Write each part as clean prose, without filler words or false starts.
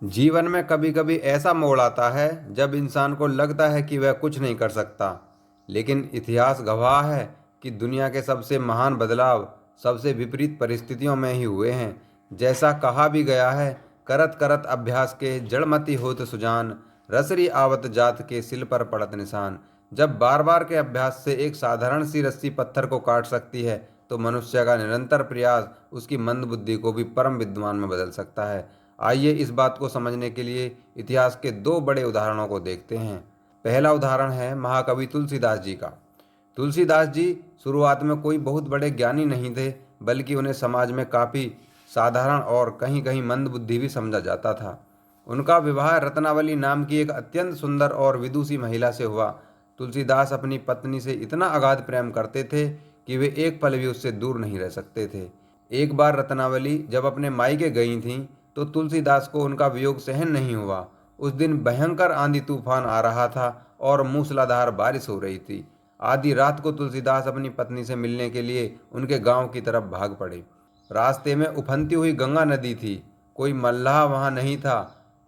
जीवन में कभी कभी ऐसा मोड़ आता है जब इंसान को लगता है कि वह कुछ नहीं कर सकता। लेकिन इतिहास गवाह है कि दुनिया के सबसे महान बदलाव सबसे विपरीत परिस्थितियों में ही हुए हैं। जैसा कहा भी गया है, करत करत अभ्यास के जड़मति होत सुजान, रसरी आवत जात के सिल पर पड़त निशान। जब बार बार के अभ्यास से एक साधारण सी रस्सी पत्थर को काट सकती है, तो मनुष्य का निरंतर प्रयास उसकी मंद बुद्धि को भी परम विद्वान में बदल सकता है। आइए इस बात को समझने के लिए इतिहास के दो बड़े उदाहरणों को देखते हैं। पहला उदाहरण है महाकवि तुलसीदास जी का। तुलसीदास जी शुरुआत में कोई बहुत बड़े ज्ञानी नहीं थे, बल्कि उन्हें समाज में काफ़ी साधारण और कहीं कहीं मंदबुद्धि भी समझा जाता था। उनका विवाह रत्नावली नाम की एक अत्यंत सुंदर और विदुषी महिला से हुआ। तुलसीदास अपनी पत्नी से इतना अगाध प्रेम करते थे कि वे एक पल भी उससे दूर नहीं रह सकते थे। एक बार रत्नावली जब अपने मायके गई थीं, तो तुलसीदास को उनका वियोग सहन नहीं हुआ। उस दिन भयंकर आंधी तूफान आ रहा था और मूसलाधार बारिश हो रही थी। आधी रात को तुलसीदास अपनी पत्नी से मिलने के लिए उनके गांव की तरफ भाग पड़े। रास्ते में उफनती हुई गंगा नदी थी। कोई मल्लाह वहां नहीं था।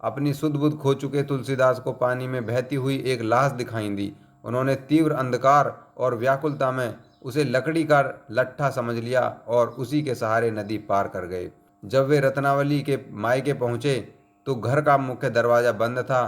अपनी सुध बुध खो चुके तुलसीदास को पानी में बहती हुई एक लाश दिखाई दी। उन्होंने तीव्र अंधकार और व्याकुलता में उसे लकड़ी का लट्ठा समझ लिया और उसी के सहारे नदी पार कर गए। जब वे रत्नावली के मायके पहुंचे, तो घर का मुख्य दरवाजा बंद था।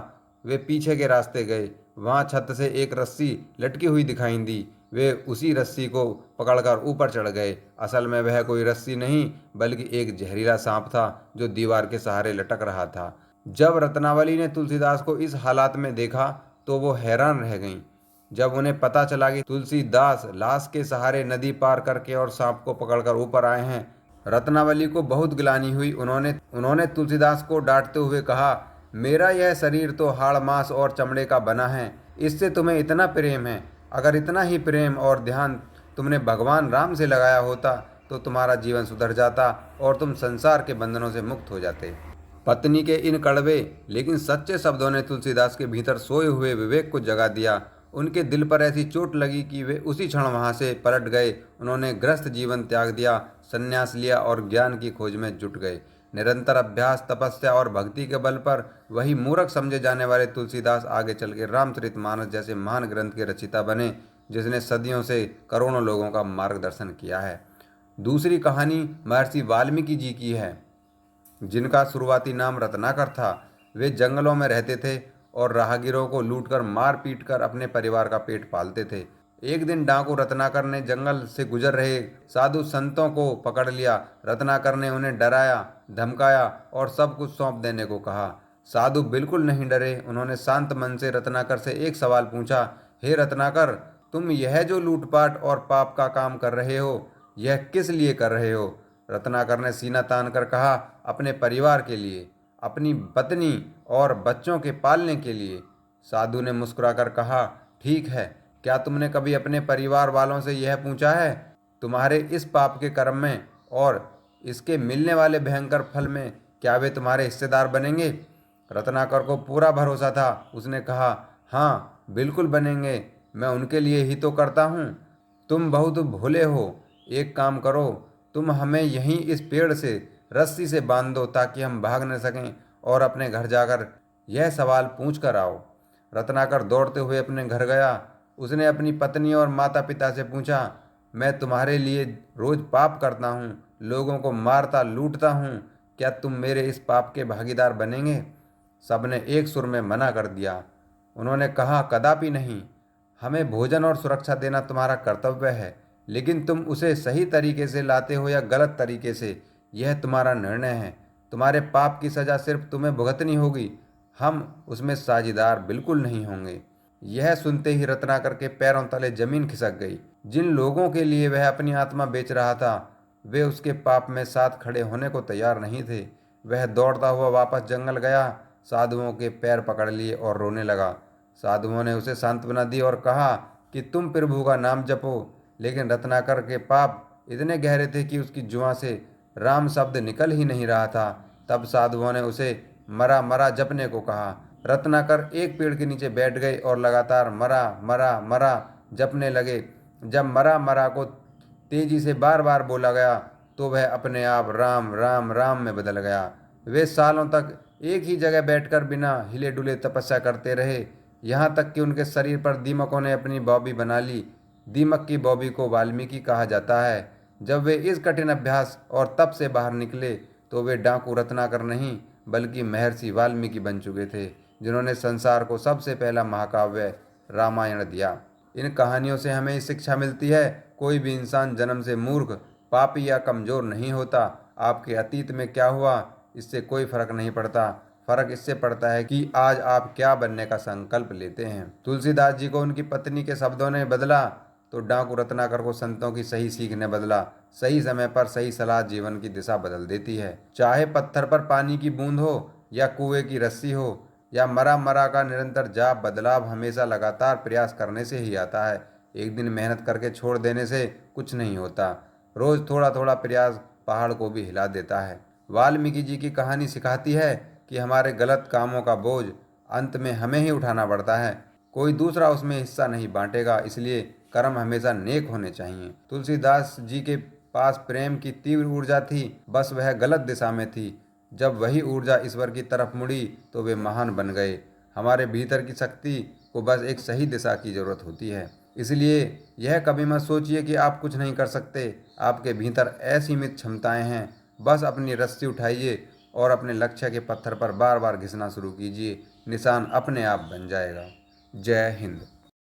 वे पीछे के रास्ते गए। वहां छत से एक रस्सी लटकी हुई दिखाई दी। वे उसी रस्सी को पकड़कर ऊपर चढ़ गए। असल में वह कोई रस्सी नहीं, बल्कि एक जहरीला सांप था जो दीवार के सहारे लटक रहा था। जब रत्नावली ने तुलसीदास को इस हालात में देखा, तो वो हैरान रह गईं। जब उन्हें पता चला कि तुलसीदास लाश के सहारे नदी पार करके और सांप को पकड़कर ऊपर आए हैं, रत्नावली को बहुत गिलानी हुई। उन्होंने तुलसीदास को डांटते हुए कहा, मेरा यह शरीर तो हाड़ मांस और चमड़े का बना है, इससे तुम्हें इतना प्रेम है। अगर इतना ही प्रेम और ध्यान तुमने भगवान राम से लगाया होता, तो तुम्हारा जीवन सुधर जाता और तुम संसार के बंधनों से मुक्त हो जाते। पत्नी के इन कड़वे लेकिन सच्चे शब्दों ने तुलसीदास के भीतर सोए हुए विवेक को जगा दिया। उनके दिल पर ऐसी चोट लगी कि वे उसी क्षण वहां से पलट गए। उन्होंने ग्रस्त जीवन त्याग दिया, संन्यास लिया और ज्ञान की खोज में जुट गए। निरंतर अभ्यास, तपस्या और भक्ति के बल पर वही मूर्ख समझे जाने वाले तुलसीदास आगे चल के रामचरितमानस जैसे महान ग्रंथ के रचिता बने, जिसने सदियों से करोड़ों लोगों का मार्गदर्शन किया है। दूसरी कहानी महर्षि वाल्मीकि जी की है, जिनका शुरुआती नाम रत्नाकर था। वे जंगलों में रहते थे और राहगीरों को लूटकर मार पीट कर अपने परिवार का पेट पालते थे। एक दिन डाकू रत्नाकर ने जंगल से गुजर रहे साधु संतों को पकड़ लिया। रत्नाकर ने उन्हें डराया, धमकाया और सब कुछ सौंप देने को कहा। साधु बिल्कुल नहीं डरे। उन्होंने शांत मन से रत्नाकर से एक सवाल पूछा, हे रत्नाकर, तुम यह जो लूटपाट और पाप का काम कर रहे हो, यह किस लिए कर रहे हो? रत्नाकर ने सीना तान कर कहा, अपने परिवार के लिए, अपनी पत्नी और बच्चों के पालने के लिए। साधु ने मुस्कुराकर कहा, ठीक है, क्या तुमने कभी अपने परिवार वालों से यह पूछा है, तुम्हारे इस पाप के कर्म में और इसके मिलने वाले भयंकर फल में क्या वे तुम्हारे हिस्सेदार बनेंगे? रत्नाकर को पूरा भरोसा था। उसने कहा, हाँ बिल्कुल बनेंगे, मैं उनके लिए ही तो करता हूँ। तुम बहुत भोले हो। एक काम करो, तुम हमें यहीं इस पेड़ से रस्सी से बांध दो ताकि हम भाग न सकें और अपने घर जाकर यह सवाल पूछ कर आओ। रत्नाकर दौड़ते हुए अपने घर गया। उसने अपनी पत्नी और माता पिता से पूछा, मैं तुम्हारे लिए रोज पाप करता हूँ, लोगों को मारता लूटता हूँ, क्या तुम मेरे इस पाप के भागीदार बनेंगे? सबने एक सुर में मना कर दिया। उन्होंने कहा, कदापि नहीं, हमें भोजन और सुरक्षा देना तुम्हारा कर्तव्य है, लेकिन तुम उसे सही तरीके से लाते हो या गलत तरीके से, यह तुम्हारा निर्णय है। तुम्हारे पाप की सज़ा सिर्फ तुम्हें भुगतनी होगी, हम उसमें साझीदार बिल्कुल नहीं होंगे। यह सुनते ही रत्नाकर के पैरों तले जमीन खिसक गई। जिन लोगों के लिए वह अपनी आत्मा बेच रहा था, वे उसके पाप में साथ खड़े होने को तैयार नहीं थे। वह दौड़ता हुआ वापस जंगल गया, साधुओं के पैर पकड़ लिए और रोने लगा। साधुओं ने उसे सांत्वना दी और कहा कि तुम प्रभु का नाम जपो। लेकिन रत्नाकर के पाप इतने गहरे थे कि उसकी जुआ से राम शब्द निकल ही नहीं रहा था। तब साधुओं ने उसे मरा मरा जपने को कहा। रत्नाकर एक पेड़ के नीचे बैठ गए और लगातार मरा मरा मरा जपने लगे। जब मरा मरा को तेजी से बार बार बोला गया, तो वह अपने आप राम राम राम में बदल गया। वे सालों तक एक ही जगह बैठकर बिना हिले डुले तपस्या करते रहे, यहाँ तक कि उनके शरीर पर दीमकों ने अपनी बॉबी बना ली। दीमक की बॉबी को वाल्मीकि कहा जाता है। जब वे इस कठिन अभ्यास और तप से बाहर निकले तो वे डाकू रत्नाकर नहीं बल्कि महर्षि वाल्मीकि बन चुके थे, जिन्होंने संसार को सबसे पहला महाकाव्य रामायण दिया। इन कहानियों से हमें ये शिक्षा मिलती है, कोई भी इंसान जन्म से मूर्ख, पापी या कमज़ोर नहीं होता। आपके अतीत में क्या हुआ इससे कोई फर्क नहीं पड़ता। फर्क इससे पड़ता है कि आज आप क्या बनने का संकल्प लेते हैं। तुलसीदास जी को उनकी पत्नी के शब्दों ने बदला तो डाकू रत्नाकर को संतों की सही सीख ने बदला। सही समय पर सही सलाह जीवन की दिशा बदल देती है। चाहे पत्थर पर पानी की बूंद हो या कुएं की रस्सी हो या मरा मरा का निरंतर जाप, बदलाव हमेशा लगातार प्रयास करने से ही आता है। एक दिन मेहनत करके छोड़ देने से कुछ नहीं होता। रोज थोड़ा थोड़ा प्रयास पहाड़ को भी हिला देता है। वाल्मीकि जी की कहानी सिखाती है कि हमारे गलत कामों का बोझ अंत में हमें ही उठाना पड़ता है, कोई दूसरा उसमें हिस्सा नहीं बांटेगा। इसलिए कर्म हमेशा नेक होने चाहिए। तुलसीदास जी के पास प्रेम की तीव्र ऊर्जा थी, बस वह गलत दिशा में थी। जब वही ऊर्जा ईश्वर की तरफ मुड़ी तो वे महान बन गए। हमारे भीतर की शक्ति को बस एक सही दिशा की जरूरत होती है। इसलिए यह कभी मत सोचिए कि आप कुछ नहीं कर सकते। आपके भीतर असीमित क्षमताएं हैं। बस अपनी रस्सी उठाइए और अपने लक्ष्य के पत्थर पर बार बार घिसना शुरू कीजिए। निशान अपने आप बन जाएगा। जय हिंद।